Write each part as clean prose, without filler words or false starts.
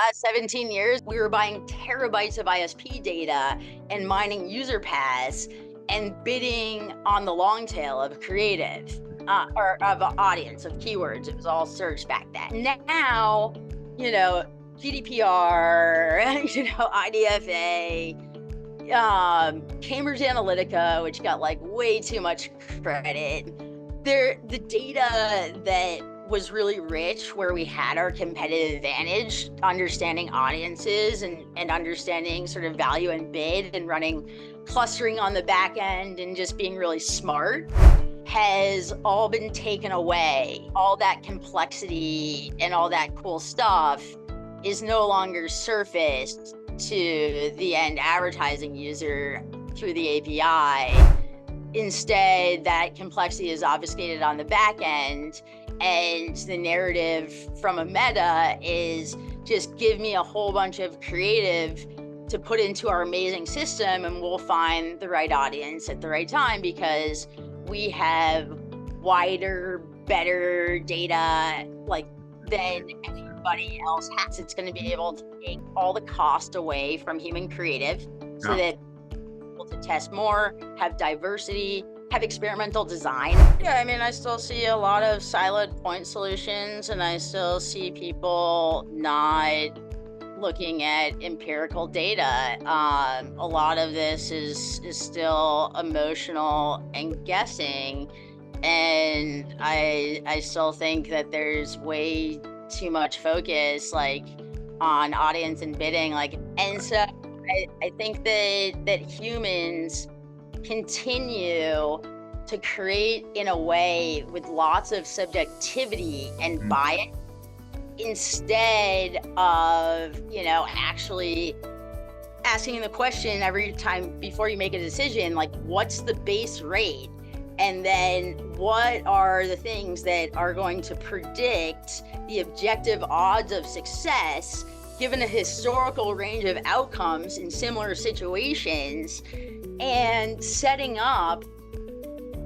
last 17 years, we were buying terabytes of ISP data and mining user paths and bidding on the long tail of creative or of audience, of keywords. It was all search back then. Now, GDPR, IDFA, Cambridge Analytica, which got like way too much credit. The data that was really rich, where we had our competitive advantage, understanding audiences and understanding sort of value and bid and running clustering on the back end and just being really smart, has all been taken away. All that complexity and all that cool stuff is no longer surfaced to the end advertising user through the API. Instead, that complexity is obfuscated on the back end, and the narrative from a meta is just give me a whole bunch of creative to put into our amazing system and we'll find the right audience at the right time because we have wider, better data than anybody else has. It's going to be able to take all the cost away from human creative so that we're able to test more, have diversity, have experimental design. Yeah, I mean, I still see a lot of siloed point solutions, and I still see people not looking at empirical data. A lot of this is still emotional and guessing, and I still think that there's way too much focus on audience and bidding. And so I think that humans continue to create in a way with lots of subjectivity and bias instead of, actually asking the question every time before you make a decision, what's the base rate? And then what are the things that are going to predict the objective odds of success given a historical range of outcomes in similar situations, and setting up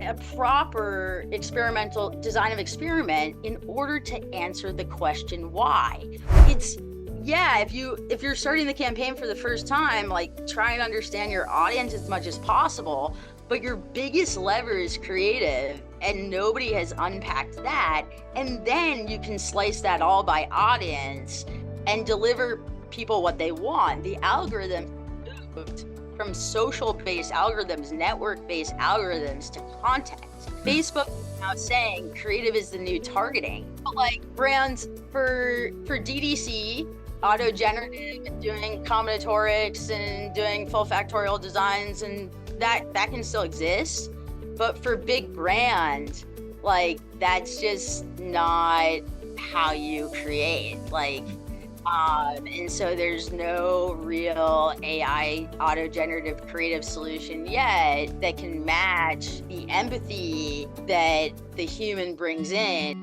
a proper experimental design of experiment in order to answer the question why. If you're starting the campaign for the first time, try and understand your audience as much as possible, but your biggest lever is creative, and nobody has unpacked that. And then you can slice that all by audience and deliver people what they want. The algorithm moved from social-based algorithms, network-based algorithms to content. Facebook is now saying creative is the new targeting. But brands for DDC, auto-generative, and doing combinatorics and doing full factorial designs, and that can still exist. But for big brand, that's just not how you create. And so there's no real AI auto-generative creative solution yet that can match the empathy that the human brings in